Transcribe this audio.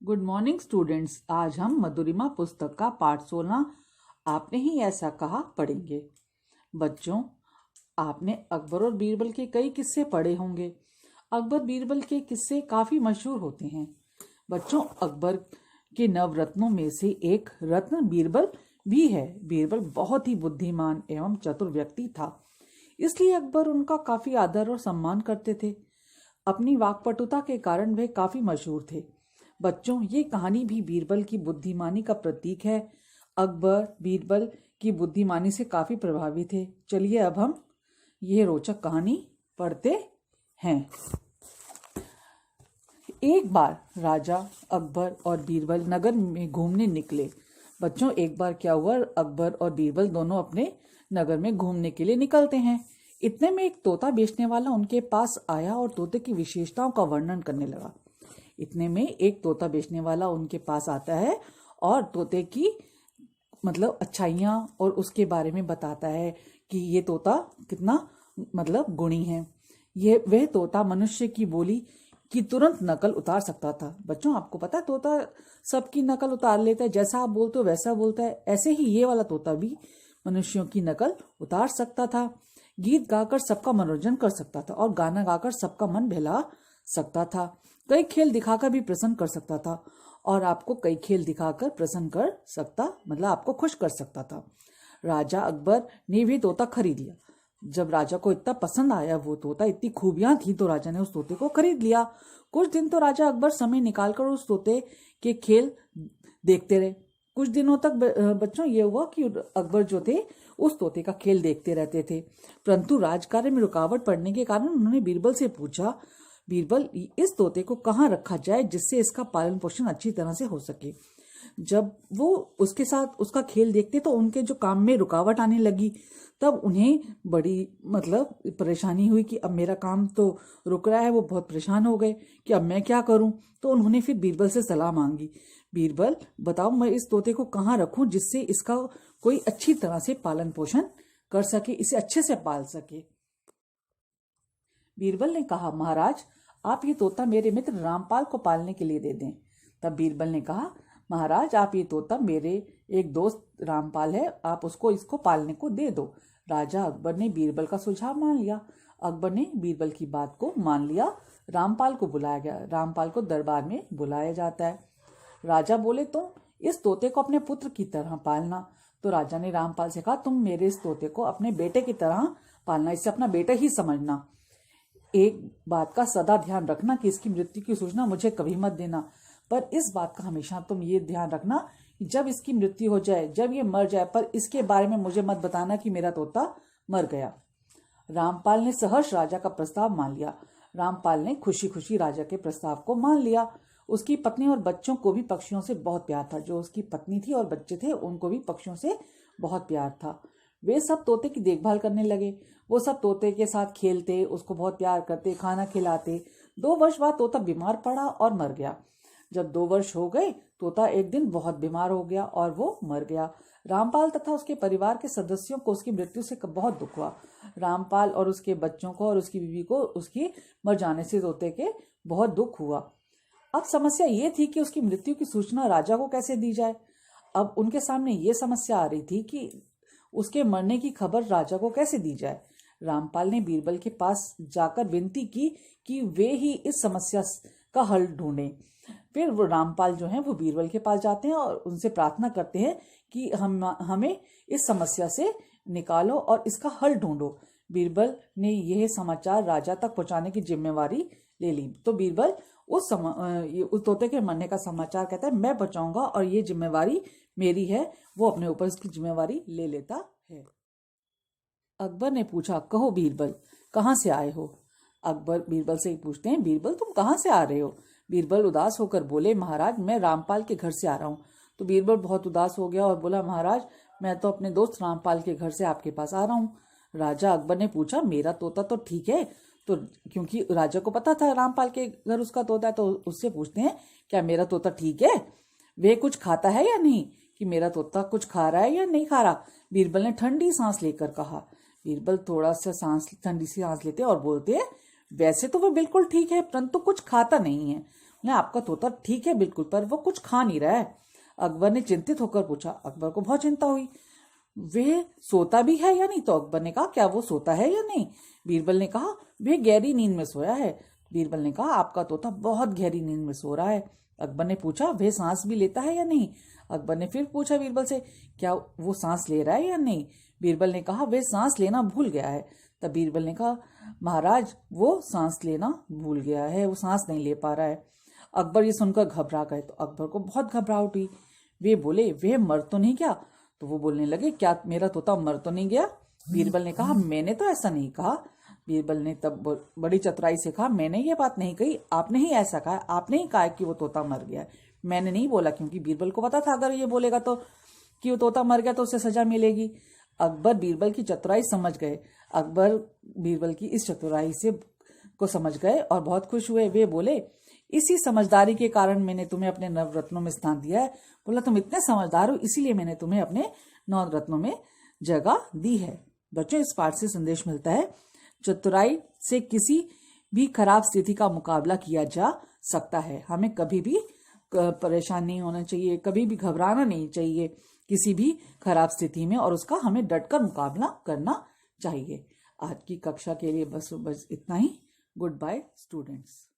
Good morning students. आज हम मधुरिमा पुस्तक का पाठ 16 आपने ही ऐसा कहा पढ़ेंगे। बच्चों, आपने अकबर और बीरबल के कई किस्से पढ़े होंगे। अकबर बीरबल के किस्से काफी मशहूर होते हैं। बच्चों, अकबर के नवरत्नों में से एक रत्न बीरबल भी है। बीरबल बहुत ही बुद्धिमान एवं चतुर व्यक्ति था, इसलिए अकबर उनका काफी आदर और सम्मान करते थे। अपनी वाक्पटुता के कारण वे काफी मशहूर थे। बच्चों, ये कहानी भी बीरबल की बुद्धिमानी का प्रतीक है। अकबर बीरबल की बुद्धिमानी से काफी प्रभावित थे। चलिए अब हम ये रोचक कहानी पढ़ते हैं। एक बार राजा अकबर और बीरबल नगर में घूमने निकले। बच्चों, एक बार क्या हुआ, अकबर और बीरबल दोनों अपने नगर में घूमने के लिए निकलते हैं। इतने में एक तोता बेचने वाला उनके पास आया और तोते की विशेषताओं का वर्णन करने लगा। इतने में एक तोता बेचने वाला उनके पास आता है और तोते की अच्छाइयाँ और उसके बारे में बताता है कि ये तोता कितना गुणी है। ये वह तोता मनुष्य की बोली की तुरंत नकल उतार सकता था। बच्चों, आपको पता है तोता सबकी नकल उतार लेता है, जैसा आप बोलते हो वैसा बोलता है। ऐसे ही ये वाला तोता भी मनुष्यों की नकल उतार सकता था। गीत गाकर सबका मनोरंजन कर सकता था और गाना गाकर सबका मन बहला सकता था। कई खेल दिखाकर भी प्रसन्न कर सकता था और आपको कई खेल दिखाकर प्रसन्न कर सकता आपको खुश कर सकता था। राजा अकबर ने भी तोता खरीद लिया। जब राजा को इतना पसंद आया वो तोता, इतनी खूबियां थी, तो राजा ने उस तोते को खरीद लिया। कुछ दिन तो राजा अकबर समय निकालकर उस तोते के खेल देखते रहे। कुछ दिनों तक बच्चों ये हुआ कि अकबर जो थे उस तोते का खेल देखते रहते थे, परंतु राजकार्य में रुकावट पड़ने के कारण उन्होंने बीरबल से पूछा, बीरबल, इस तोते को कहाँ रखा जाए जिससे इसका पालन पोषण अच्छी तरह से हो सके। जब वो उसके साथ उसका खेल देखते तो उनके जो काम में रुकावट आने लगी। तब उन्हें बड़ी परेशानी हुई कि अब मेरा काम तो रुक रहा है। वो बहुत परेशान हो गए कि अब मैं क्या करूं। तो उन्होंने फिर बीरबल से सलाह मांगी, बीरबल बताओ मैं इस तोते को कहाँ रखूं जिससे इसका कोई अच्छी तरह से पालन पोषण कर सके, इसे अच्छे से पाल सके। बीरबल ने कहा, महाराज आप ये तोता मेरे मित्र रामपाल को पालने के लिए दे दें। तब बीरबल ने कहा, महाराज आप ये तोता मेरे एक दोस्त रामपाल है, आप उसको इसको पालने को दे दो। राजा अकबर ने बीरबल का सुझाव मान लिया। अकबर ने बीरबल की बात को मान लिया। रामपाल को बुलाया गया। रामपाल को दरबार में बुलाया जाता है। राजा बोले, तुम इस तोते को अपने पुत्र की तरह पालना। तो राजा ने रामपाल से कहा, तुम मेरे इस तोते को अपने बेटे की तरह पालना, इसे अपना बेटा ही समझना। एक बात का सदा ध्यान रखना कि इसकी मृत्यु की सूचना मुझे कभी मत देना, पर इस बात का हमेशा तुम ये ध्यान रखना कि जब इसकी मृत्यु हो जाए, जब ये मर जाए, पर इसके बारे में मुझे मत बताना कि मेरा तोता मर गया। रामपाल ने सहर्ष राजा का प्रस्ताव मान लिया। रामपाल ने खुशी खुशी राजा के प्रस्ताव को मान लिया। उसकी पत्नी और बच्चों को भी पक्षियों से बहुत प्यार था। जो उसकी पत्नी थी और बच्चे थे उनको भी पक्षियों से बहुत प्यार था। वे सब तोते की देखभाल करने लगे। वो सब तोते के साथ खेलते, उसको बहुत प्यार करते, खाना खिलाते। 2 वर्ष बाद तोता बीमार पड़ा और मर गया। जब 2 वर्ष हो गए, तोता एक दिन बहुत बीमार हो गया और वो मर गया। रामपाल तथा उसके परिवार के सदस्यों को उसकी मृत्यु से बहुत दुख हुआ। रामपाल और उसके बच्चों को और उसकी बीवी को उसकी मर जाने से तोते के बहुत दुख हुआ। अब समस्या ये थी कि उसकी मृत्यु की सूचना राजा को कैसे दी जाए। अब उनके सामने ये समस्या आ रही थी कि उसके मरने की खबर राजा को कैसे दी जाए। रामपाल ने बीरबल के पास जाकर विनती की कि वे ही इस समस्या का हल ढूंढें। फिर वो रामपाल जो हैं वो बीरबल के पास जाते हैं और उनसे प्रार्थना करते हैं कि हमें इस समस्या से निकालो और इसका हल ढूंढो। बीरबल ने यह समाचार राजा तक पहुंचाने की जिम्मेवारी ले ली। तो बीरबल उस तोते के मरने का समाचार कहता है, मैं बचाऊंगा और ये जिम्मेवारी मेरी है। वो अपने ऊपर इसकी जिम्मेवारी ले लेता है। अकबर ने पूछा, कहो बीरबल कहाँ से आए हो। अकबर बीरबल से पूछते हैं, बीरबल तुम कहाँ से आ रहे हो। बीरबल उदास होकर बोले, महाराज मैं रामपाल के घर से आ रहा हूँ। तो बीरबल बहुत उदास हो गया और बोला, महाराज मैं तो अपने दोस्त रामपाल के घर से आपके पास आ रहा हूँ। राजा अकबर ने पूछा, मेरा तोता तो ठीक है। तो क्योंकि राजा को पता था रामपाल के घर उसका तोता है, तो उससे पूछते हैं, क्या मेरा तोता ठीक है, वे कुछ खाता है या नहीं, कि मेरा तोता कुछ खा रहा है या नहीं खा रहा। बीरबल ने ठंडी सांस लेकर कहा। बीरबल थोड़ा सा ठंडी सी सांस लेते और बोलते हैं, वैसे तो वह बिल्कुल ठीक है, परंतु कुछ खाता नहीं है। बोले आपका तोता ठीक है बिल्कुल, पर वो कुछ खा नहीं रहा है। अकबर ने चिंतित होकर पूछा। अकबर को बहुत चिंता हुई, वह सोता भी है या नहीं? तो अकबर ने कहा क्या वो सोता है या नहीं? बीरबल ने कहा वह गहरी नींद में सोया है। बीरबल ने कहा आपका तोता बहुत गहरी नींद में सो रहा है। अकबर ने पूछा वह सांस भी लेता है या नहीं? अकबर ने फिर पूछा बीरबल से क्या वो सांस ले रहा है या नहीं? बीरबल ने कहा वह सांस लेना भूल गया है। तब बीरबल ने कहा महाराज वो सांस लेना भूल गया है, वो सांस नहीं ले पा रहा है। अकबर ये सुनकर घबरा गए। तो अकबर को बहुत घबराहट हुई। वे बोले वह मर तो नहीं गया? तो वो बोलने लगे क्या मेरा तोता मर तो नहीं गया? बीरबल ने कहा मैंने तो ऐसा नहीं कहा। बीरबल ने तब बड़ी चतुराई से कहा मैंने ये बात नहीं कही, आपने ही ऐसा कहा, आपने ही कहा कि वो तोता मर गया, मैंने नहीं बोला। क्योंकि बीरबल को पता था अगर ये बोलेगा तो कि वो तोता मर गया तो उसे सजा मिलेगी। अकबर बीरबल की चतुराई समझ गए। अकबर बीरबल की इस चतुराई से को समझ गए और बहुत खुश हुए। वे बोले इसी समझदारी के कारण मैंने तुम्हें अपने नवरत्नों में स्थान दिया है। बोला तुम इतने समझदार हो इसीलिए मैंने तुम्हें अपने नवरत्नों में जगह दी है। बच्चों इस पाठ से संदेश मिलता है चतुराई से किसी भी खराब स्थिति का मुकाबला किया जा सकता है। हमें कभी भी परेशान नहीं होना चाहिए, कभी भी घबराना नहीं चाहिए किसी भी खराब स्थिति में, और उसका हमें डटकर मुकाबला करना चाहिए। आज की कक्षा के लिए बस इतना ही। Good bye students.